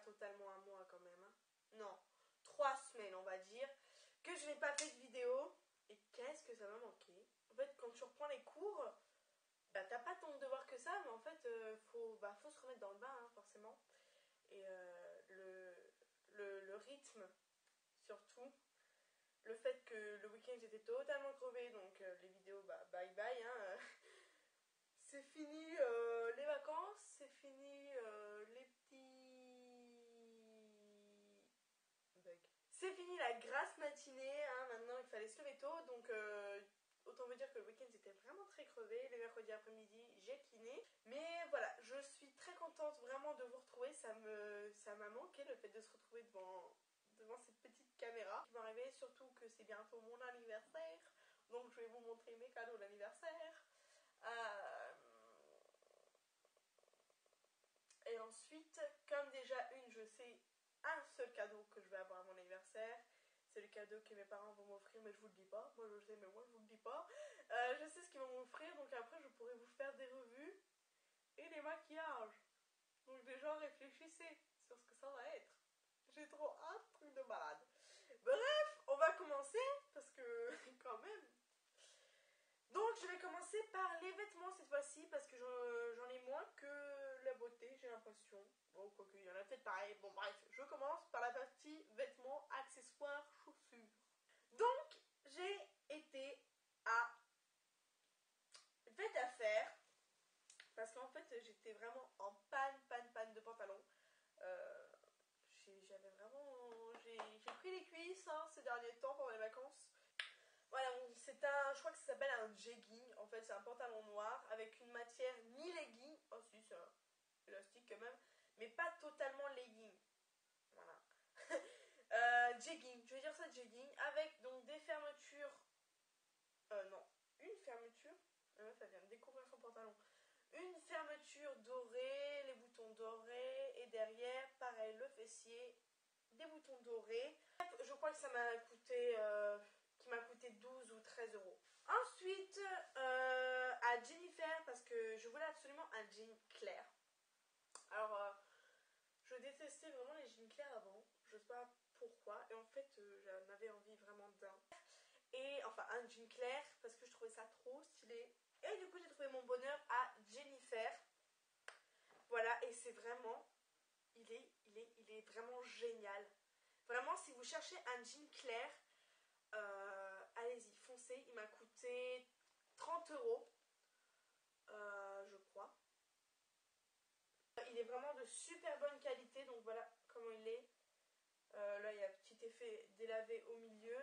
totalement un mois quand même. Hein. Non, 3 semaines on va dire, que je n'ai pas fait de vidéo. Et qu'est-ce que ça m'a manqué. En fait, quand tu reprends les cours, bah t'as pas tant de devoirs que ça, mais en fait, faut se remettre dans le bain, hein, forcément. Et le rythme, surtout. Le fait que le week-end j'étais totalement crevée, donc les vidéos, bah bye bye. Hein, c'est fini les vacances, c'est fini les petits bugs. C'est fini la grasse matinée, hein, maintenant il fallait se lever tôt, donc autant vous dire que le week-end j'étais vraiment très crevée. Le mercredi après-midi j'ai kiné. Mais voilà, je suis très contente vraiment de vous retrouver, ça m'a manqué le fait de se retrouver devant cette petite caméra. Il va arriver surtout que c'est bientôt mon anniversaire, donc je vais vous montrer mes cadeaux d'anniversaire. Et ensuite, comme déjà je sais un seul cadeau que je vais avoir à mon anniversaire, c'est le cadeau que mes parents vont m'offrir, mais je vous le dis pas. Moi je le sais, mais moi je vous le dis pas. Je sais ce qu'ils vont m'offrir, donc après je pourrai vous faire des revues et des maquillages. Donc déjà réfléchissez sur ce que ça va être. J'ai trop un truc de malade. Bref, on va commencer parce que quand même. Donc je vais commencer par les vêtements cette fois-ci parce que j'en ai moins que la beauté, j'ai l'impression. Bon, quoique il y en a peut-être pareil. Bon bref, je commence par la partie vêtements, accessoires, chaussures. Donc j'ai été à Vête à faire parce qu'en fait j'étais vraiment en panne de pantalon. J'avais vraiment... J'ai pris les cuisses hein, ces derniers temps pendant les vacances. Voilà, c'est je crois que ça s'appelle un jegging. En fait, c'est un pantalon noir avec une matière mi-legging. Oh si, c'est un élastique quand même. Mais pas totalement legging. Voilà. Jegging, je vais dire ça jegging. Avec donc des fermetures... non, une fermeture. La meuf, elle vient de découvrir son pantalon. Une fermeture dorée, les boutons dorés. Et derrière, pareil, le fessier, des boutons dorés. Je crois que ça m'a coûté... qui m'a coûté 12 ou 13 euros. Ensuite, à Jennifer, parce que je voulais absolument un jean clair. Alors, je détestais vraiment les jeans clairs avant. Je sais pas pourquoi. Et en fait, j'en avais envie vraiment d'un. Et enfin, un jean clair, parce que je trouvais ça trop stylé. Et du coup, j'ai trouvé mon bonheur à Jennifer. Voilà, et c'est vraiment... Il est vraiment génial. Vraiment, si vous cherchez un jean clair... allez-y, foncez, il m'a coûté 30 euros, je crois. Il est vraiment de super bonne qualité, donc voilà comment il est. Là, il y a un petit effet délavé au milieu.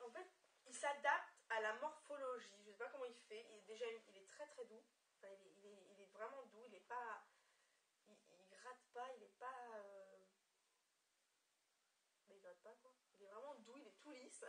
En fait, il s'adapte à la morphologie. Je sais pas comment il fait. Il est très très doux. Enfin, il est vraiment doux. Il est pas, il gratte pas. Il est pas. Mais il gratte pas quoi. Il est vraiment doux. Il est tout lisse.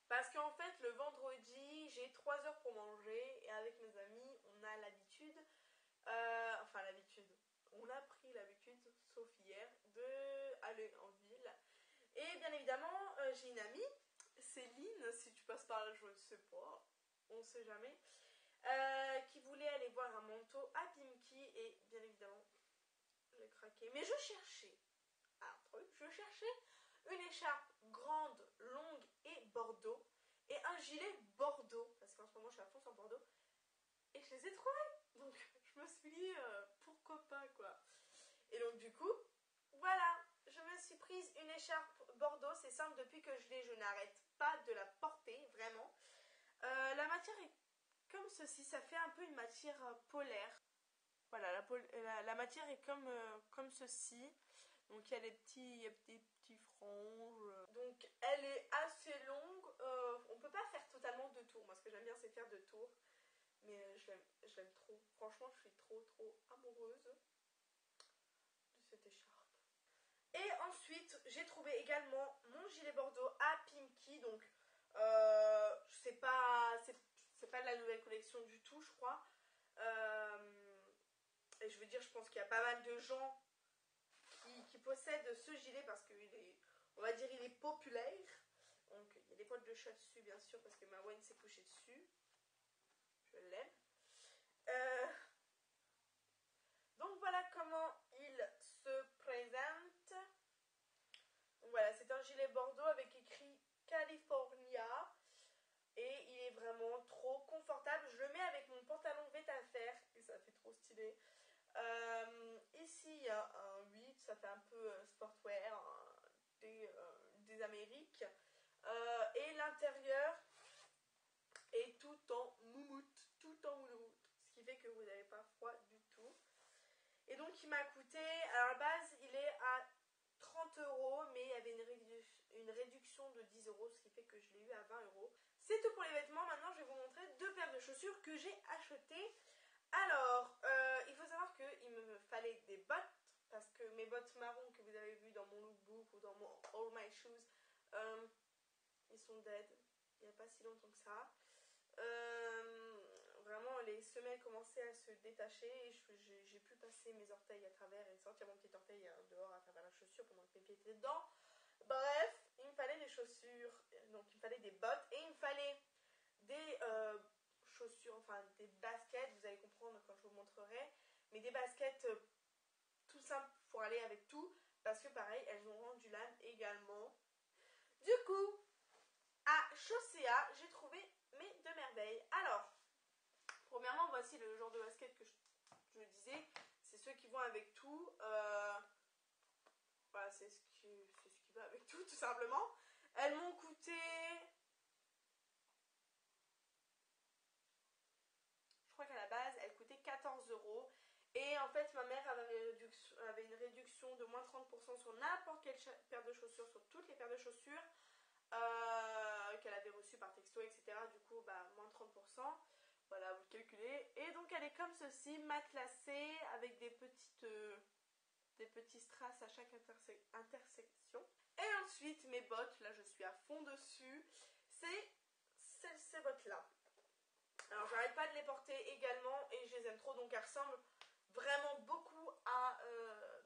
Parce qu'en fait, le vendredi, j'ai 3 heures pour manger et avec mes amis, on a l'habitude, enfin l'habitude, on a pris l'habitude, sauf hier, d'aller en ville. Et bien évidemment, j'ai une amie, Céline, si tu passes par là, je ne sais pas, on ne sait jamais, qui voulait aller voir un manteau à Pimki et bien évidemment, j'ai craqué. Mais je cherchais un truc, je cherchais une écharpe grande, longue et bordeaux et un gilet bordeaux parce qu'en ce moment je suis à fond sur bordeaux et je les ai trouvés, donc je me suis dit pourquoi pas quoi. Et donc du coup voilà, je me suis prise une écharpe bordeaux. C'est simple, depuis que je l'ai je n'arrête pas de la porter vraiment. La matière est comme ceci, ça fait un peu une matière polaire. Voilà, la matière est comme ceci. Donc il y a des petits franges. Donc elle est assez longue. On peut pas faire totalement 2 tours. Moi ce que j'aime bien c'est faire 2 tours. Mais je l'aime trop. Franchement je suis trop amoureuse de cette écharpe. Et ensuite j'ai trouvé également mon gilet bordeaux à Pimki. Donc c'est pas de la nouvelle collection du tout je crois. Et je veux dire, je pense qu'il y a pas mal de gens qui possèdent ce gilet parce qu'il est, on va dire, il est populaire. Donc, il y a des poils de chat dessus, bien sûr, parce que Mawen s'est couchée dessus. Je l'aime. Donc voilà, comment il se présente. Donc voilà, c'est un gilet bordeaux avec écrit California. Et il est vraiment trop confortable. Je le mets avec mon pantalon Vetafer et ça fait trop stylé. Ici, il y a un 8, ça fait un peu sportwear des Amériques. Et l'intérieur est tout en moumoute. Tout en moumoute. Ce qui fait que vous n'avez pas froid du tout. Et donc, il m'a coûté, à la base, il est à 30 €, mais il y avait une réduction de 10 €, ce qui fait que je l'ai eu à 20 €. C'est tout pour les vêtements. Maintenant, je vais vous montrer 2 paires de chaussures que j'ai achetées. Alors, il faut savoir qu'il me fallait des bottes, parce que mes bottes marron que vous avez vues dans mon lookbook ou dans mon All My Shoes, ils sont dead. Il n'y a pas si longtemps que ça. Vraiment, les semelles commençaient à se détacher et j'ai pu passer mes orteils à travers et sortir mon petit orteil dehors à travers la chaussure pendant que mes pieds étaient dedans. Bref, il me fallait des chaussures, donc il me fallait des bottes et il me fallait des chaussures, enfin des baskets, vous allez comprendre quand je vous montrerai, mais des baskets tout simples pour aller avec tout, parce que pareil, elles ont rendu l'âme également. Du coup, à Chaussea, j'ai trouvé mes 2 merveilles. Alors, premièrement, voici le genre de basket que je disais, c'est ceux qui vont avec tout. Voilà, c'est ce qui va avec tout simplement. Elles m'ont coûté, je crois qu'à la base elles coûtaient 14 €. Et en fait ma mère avait une réduction de moins 30% sur n'importe quelle paire de chaussures, sur toutes les paires de chaussures qu'elle avait reçues par texto, etc. Du coup moins 30%. Voilà, vous le calculez. Et donc elle est comme ceci, matelassée avec des petits strass à chaque intersection. Et ensuite mes bottes, là je suis à fond dessus, c'est ces bottes là. Alors j'arrête pas de les porter également et je les aime trop, donc elles ressemblent vraiment beaucoup à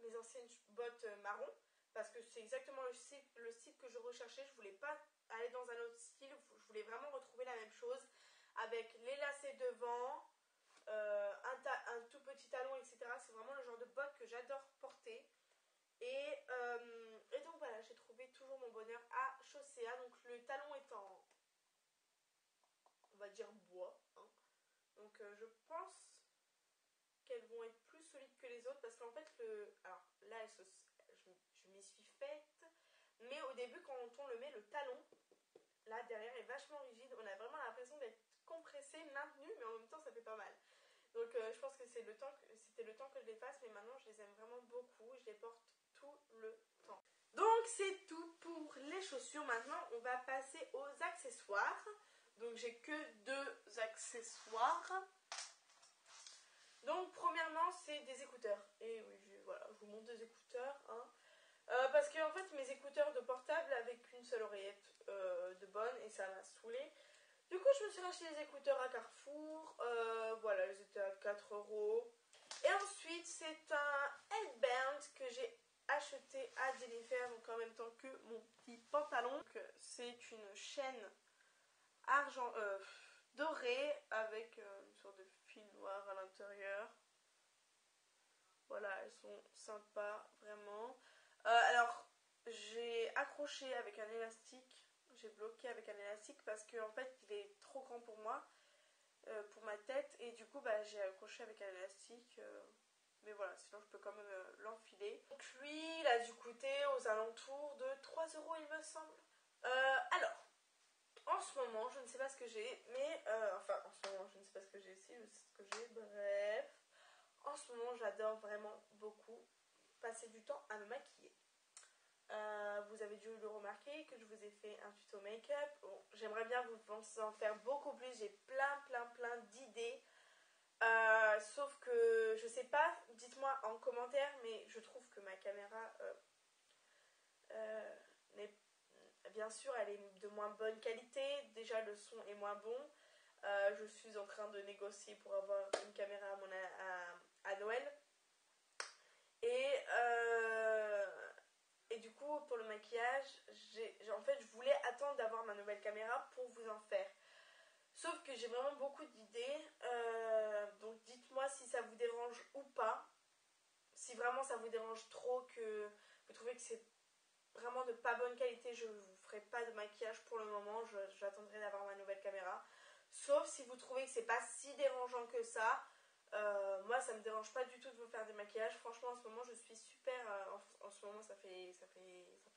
mes anciennes bottes marron, parce que c'est exactement le style que je recherchais. Je voulais pas aller dans un autre style, je voulais vraiment retrouver la même chose avec les lacets devant, un tout petit talon, etc. C'est vraiment le genre de bottes que j'adore porter. Et donc voilà, j'ai trouvé toujours mon bonheur à Chaussea. Donc le talon est en, on va dire, bois, hein. Donc je pense qu'elles vont être plus solides que les autres, parce qu'en fait alors là je m'y suis faite, mais au début quand on le met, le talon là derrière est vachement rigide, on a vraiment l'impression d'être compressé, maintenu, mais en même temps ça fait pas mal. Donc je pense que c'était le temps que je les fasse, mais maintenant je les aime vraiment beaucoup, je les porte tout le temps. Donc c'est tout pour les chaussures. Maintenant on va passer aux accessoires. Donc j'ai que 2 accessoires. Donc premièrement c'est des écouteurs. Et oui, voilà, je vous montre des écouteurs, hein. Parce que en fait mes écouteurs de portable avec une seule oreillette de bonne, et ça m'a saoulée. Du coup je me suis racheté des écouteurs à Carrefour. Voilà, ils étaient à 4 €. Et ensuite c'est un headband que j'ai acheté à Jennifer, donc en même temps que mon petit pantalon. C'est une chaîne dorée avec une sorte de fil noir à l'intérieur. Voilà, elles sont sympas vraiment. Alors j'ai accroché avec un élastique, j'ai bloqué avec un élastique parce que en fait il est trop grand pour moi, pour ma tête, et du coup j'ai accroché avec un élastique. Mais voilà, sinon je peux quand même l'enfiler. Donc lui, il a dû coûter aux alentours de 3 € il me semble. Alors, en ce moment, je ne sais pas ce que j'ai, mais... enfin, en ce moment, je ne sais pas ce que j'ai, si je sais ce que j'ai, bref. En ce moment, j'adore vraiment beaucoup passer du temps à me maquiller. Vous avez dû le remarquer que je vous ai fait un tuto make-up. Bon, j'aimerais bien vous en faire beaucoup plus, j'ai plein d'idées. Sauf que je sais pas, dites-moi en commentaire, mais je trouve que ma caméra bien sûr elle est de moins bonne qualité. Déjà le son est moins bon. Je suis en train de négocier pour avoir une caméra à Noël. Et du coup pour le maquillage, en fait je voulais attendre d'avoir ma nouvelle caméra pour vous en faire. Sauf que j'ai vraiment beaucoup d'idées, donc dites-moi si ça vous dérange ou pas. vraiment ça vous dérange trop, que vous trouvez que c'est vraiment de pas bonne qualité, je ne vous ferai pas de maquillage pour le moment, j'attendrai d'avoir ma nouvelle caméra. Sauf si vous trouvez que c'est pas si dérangeant que ça. Moi ça me dérange pas du tout de vous faire des maquillages. Franchement en ce moment je suis super, en ce moment ça fait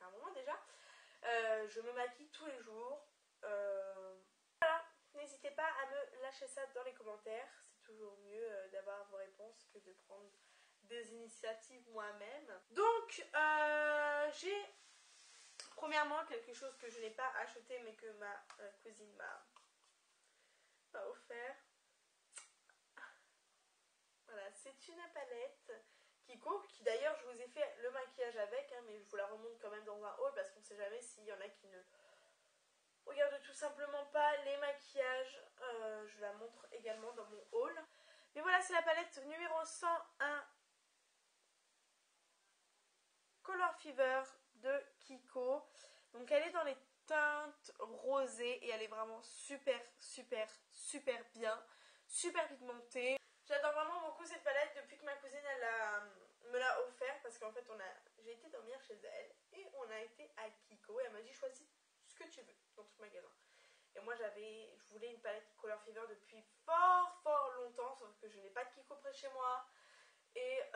un moment déjà. Je me maquille tous les jours. Voilà, n'hésitez pas à me lâcher ça dans les commentaires. C'est toujours mieux d'avoir vos réponses que de prendre des initiatives moi-même. Donc j'ai premièrement quelque chose que je n'ai pas acheté mais que ma cousine m'a offert. Voilà, c'est une palette Kiko, qui d'ailleurs je vous ai fait le maquillage avec, hein, mais je vous la remonte quand même dans un haul parce qu'on sait jamais s'il y en a qui ne regardent tout simplement pas les maquillages. Je la montre également dans mon haul. Mais voilà, c'est la palette numéro 101 Color Fever de Kiko. Donc elle est dans les teintes rosées et elle est vraiment super bien, super pigmentée. J'adore vraiment beaucoup cette palette depuis que ma cousine me l'a offert, parce qu'en fait j'ai été dormir chez elle et on a été à Kiko et elle m'a dit choisis ce que tu veux dans tout le magasin. Et moi je voulais une palette Color Fever depuis fort longtemps, sauf que je n'ai pas de Kiko près de chez moi et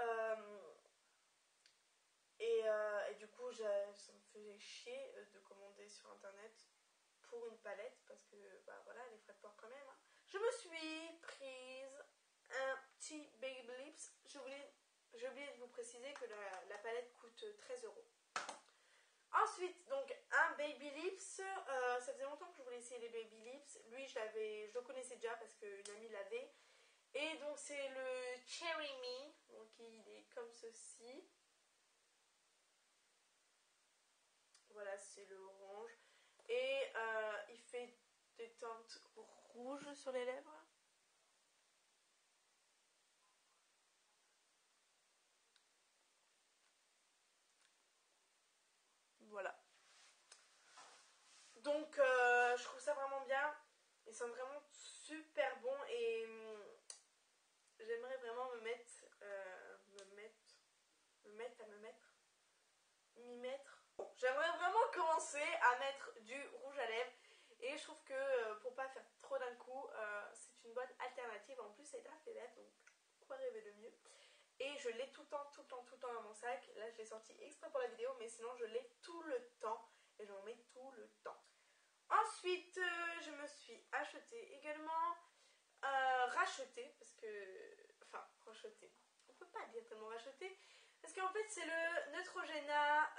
du coup ça me faisait chier de commander sur internet pour une palette parce que bah voilà, les frais de port quand même, hein. Je me suis prise un petit Baby Lips. J'ai oublié de vous préciser que la palette coûte 13 €. Ensuite, donc un Baby Lips. Ça faisait longtemps que je voulais essayer les Baby Lips. Lui, je le connaissais déjà parce qu'une amie l'avait. Et donc, c'est le Cherry Me. Donc, il est comme ceci. Voilà, c'est le orange. Et il fait des teintes rouges sur les lèvres. Voilà. Donc je trouve ça vraiment bien. Ils sont vraiment super bons et j'aimerais vraiment m'y mettre. Bon, j'aimerais vraiment commencer à mettre du rouge à lèvres et je trouve que pour pas faire trop d'un coup, c'est une bonne alternative. En plus, c'est assez lèvres, donc quoi rêver de mieux. Et je l'ai tout le temps dans mon sac. Là, je l'ai sorti exprès pour la vidéo, mais sinon, je l'ai tout le temps et j'en mets tout le temps. Ensuite, je me suis acheté également, racheté, parce que, enfin, racheté, on peut pas dire tellement racheté, parce qu'en fait c'est le Neutrogena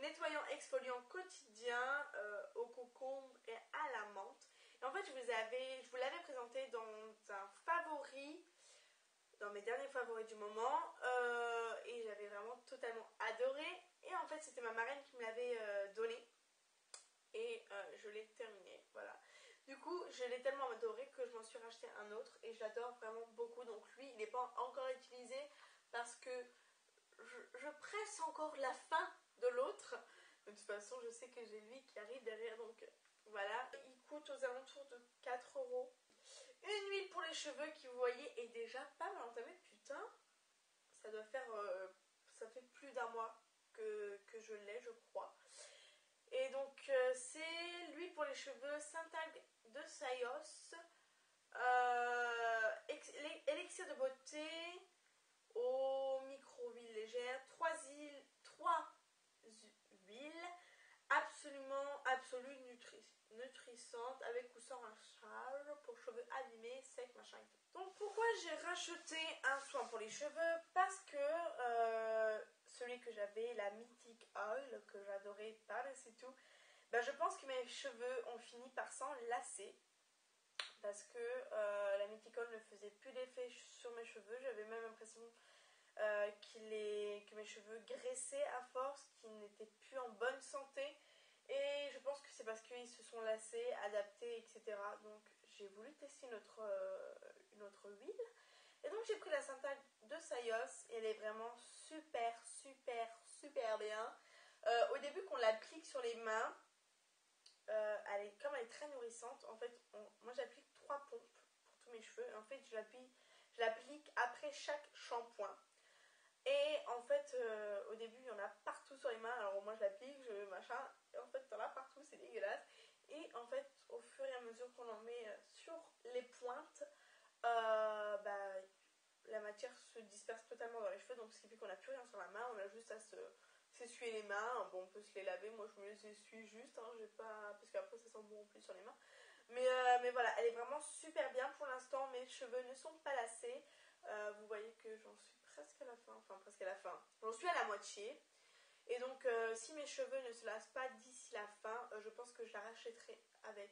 nettoyant exfoliant quotidien au concombre et à la menthe. Et en fait je vous l'avais présenté dans un favori, dans mes derniers favoris du moment, et j'avais vraiment totalement adoré. Et en fait c'était ma marraine qui me l'avait donné. Et je l'ai terminé, voilà. Du coup, je l'ai tellement adoré que je m'en suis racheté un autre et j'adore vraiment beaucoup. Donc lui, il n'est pas encore utilisé parce que je presse encore la fin de l'autre. De toute façon, je sais que j'ai lui qui arrive derrière, donc voilà. Il coûte aux alentours de 4 €. Une huile pour les cheveux qui, vous voyez, est déjà pas mal entamée. Putain, ça doit faire, ça fait plus d'un mois que je l'ai, je crois. Et donc c'est l'huile pour les cheveux Syntag de Sayos, élixir de beauté aux micro-huiles légères, 3 huiles absolues nutrissantes avec ou sans charge pour cheveux abîmés, secs, machin et tout. Donc pourquoi j'ai racheté un soin pour les cheveux? Parce que celui que j'avais, la Mythic Oil, que j'adorais par-dessus tout, ben je pense que mes cheveux ont fini par s'en lasser. Parce que la Mythic Oil ne faisait plus d'effet sur mes cheveux. J'avais même l'impression que mes cheveux graissaient à force, qu'ils n'étaient plus en bonne santé. Et je pense que c'est parce qu'ils se sont lassés, adaptés, etc. Donc j'ai voulu tester une autre huile. Et donc j'ai pris la Syntag de Sayos. Et elle est vraiment super bien. Au début qu'on l'applique sur les mains, comme elle est très nourrissante, en fait, moi j'applique 3 pompes pour tous mes cheveux. En fait, je l'applique après chaque shampoing. Et en fait, au début, il y en a partout sur les mains. Alors moi, je l'applique, machin. Et en fait, il y en a partout, c'est dégueulasse. Et en fait, au fur et à mesure qu'on en met sur les pointes, bah, la matière se disperse totalement dans les cheveux. Donc, ce qui fait qu'on n'a plus rien sur la main. On a juste à s'essuyer les mains. Bon, on peut se les laver. Moi, je me les essuie juste. Hein, j'ai pas... Parce qu'après, ça sent bon en plus sur les mains. Mais voilà, elle est vraiment super bien pour l'instant. Mes cheveux ne sont pas lassés. Vous voyez que j'en suis presque à la fin. Enfin, presque à la fin. J'en suis à la moitié. Et donc, si mes cheveux ne se lassent pas d'ici la fin, je pense que je la rachèterai avec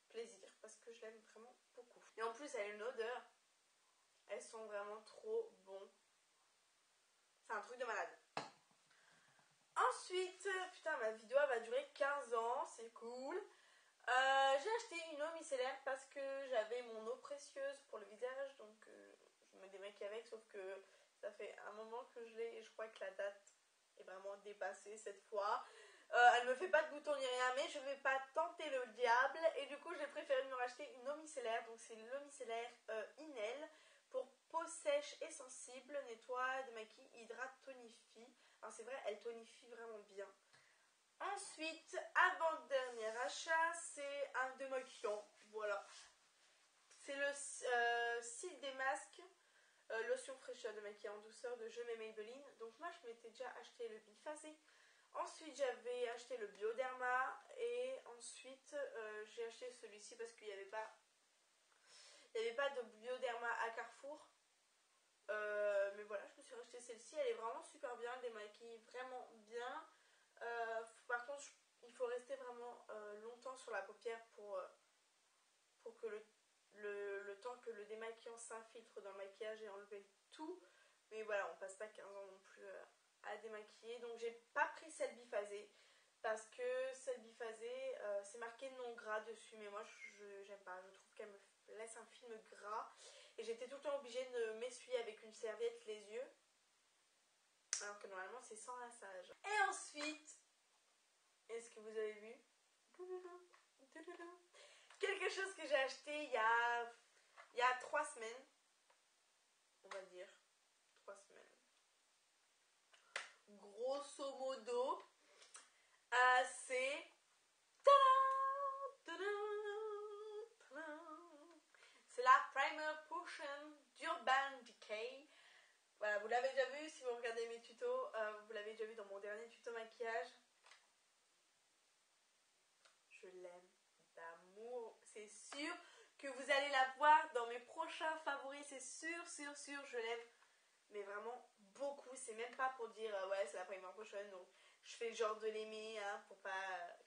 plaisir. Parce que je l'aime vraiment beaucoup. Et en plus, elle a une odeur. Elles sont vraiment trop bons. C'est un truc de malade. Ensuite, putain, ma vidéo va durer 15 ans. C'est cool. J'ai acheté une eau micellaire parce que j'avais mon eau précieuse pour le visage, donc je me démaquille avec, sauf que ça fait un moment que je l'ai et je crois que la date est vraiment dépassée cette fois. Elle me fait pas de boutons ni rien, mais je vais pas tenter le diable et du coup j'ai préféré me racheter une eau micellaire, donc c'est l'eau micellaire Inel pour peau sèche et sensible, nettoie, démaquille, hydrate, tonifie. Alors c'est vrai, elle tonifie vraiment bien. Ensuite, avant-dernier achat, c'est un démaquillant. Voilà. C'est le Cils des masques, lotion fraîcheur démaquillant en douceur de Je m'aime Maybelline. Donc moi, je m'étais déjà acheté le biphasé. Ensuite, j'avais acheté le Bioderma. Et ensuite, j'ai acheté celui-ci parce qu'il n'y avait pas de Bioderma à Carrefour. Mais voilà, je me suis racheté celle-ci. Elle est vraiment super bien. Elle démaquille vraiment bien. Par contre, il faut rester vraiment longtemps sur la paupière pour que le temps que le démaquillant s'infiltre dans le maquillage et enlever tout. Mais voilà, on passe pas 15 ans non plus à démaquiller. Donc j'ai pas pris celle biphasée parce que celle biphasée, c'est marqué non gras dessus. Mais moi, j'aime pas. Je trouve qu'elle me laisse un film gras. Et j'étais tout le temps obligée de m'essuyer avec une serviette les yeux. Alors que normalement, c'est sans rinçage. Et ensuite... Est-ce que vous avez vu quelque chose que j'ai acheté il y a 3 semaines, on va dire 3 semaines, grosso modo, c'est la Primer Potion d'Urban Decay. Voilà, vous l'avez déjà vu si vous regardez mes tutos, vous l'avez déjà vu dans mon dernier tuto maquillage. Je l'aime d'amour, c'est sûr que vous allez la voir dans mes prochains favoris, c'est sûr, je l'aime, mais vraiment beaucoup. C'est même pas pour dire ouais, c'est la Primer Potion, donc je fais genre de l'aimer hein, pour pas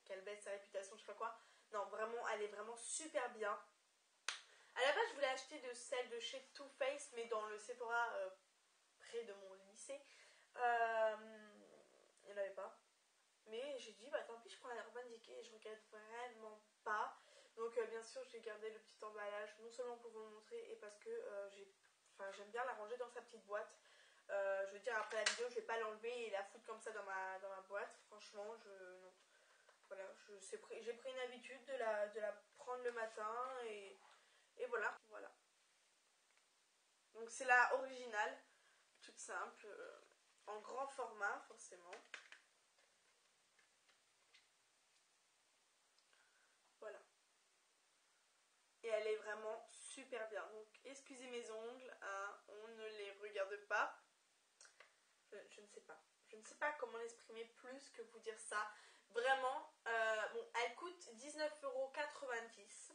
qu'elle baisse sa réputation, je sais pas quoi. Non, vraiment, elle est vraiment super bien. À la base, je voulais acheter de celle de chez Too Faced, mais dans le Sephora près de mon lycée, il n'y en avait pas. Mais j'ai dit, bah tant pis, je prends la Urban Decay et je regrette vraiment pas. Donc bien sûr, j'ai gardé le petit emballage, non seulement pour vous le montrer, et parce que j'aime bien la ranger dans sa petite boîte. Je veux dire, après la vidéo, je vais pas l'enlever et la foutre comme ça dans ma boîte. Franchement, non. Voilà, j'ai pris une habitude de la prendre le matin et voilà. Donc c'est la originale, toute simple, en grand format forcément. Voilà. Et elle est vraiment super bien. Donc excusez mes ongles, hein, on ne les regarde pas. Je ne sais pas. Je ne sais pas comment l'exprimer plus que vous dire ça. Vraiment, bon, elle coûte 19,90 €.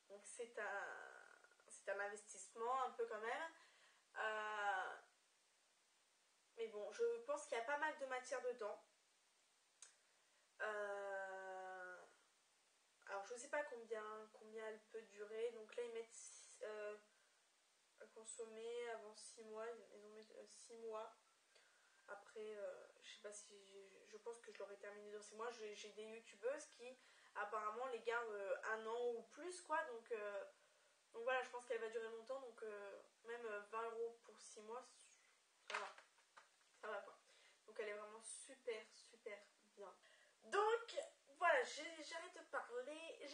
Donc c'est un investissement un peu quand même. Mais bon, je pense qu'il y a pas mal de matière dedans. Alors je ne sais pas combien elle peut durer. Donc là ils mettent à consommer avant 6 mois. Ils ont mis 6 mois. Après, je sais pas si je pense que je l'aurais terminé dans 6 mois. J'ai des youtubeuses qui apparemment les gardent 1 an ou plus quoi. Donc voilà, je pense qu'elle va durer longtemps. Donc même 20 € pour 6 mois, ça va quoi. Donc elle est vraiment super bien. Donc voilà, j'arrête de parler,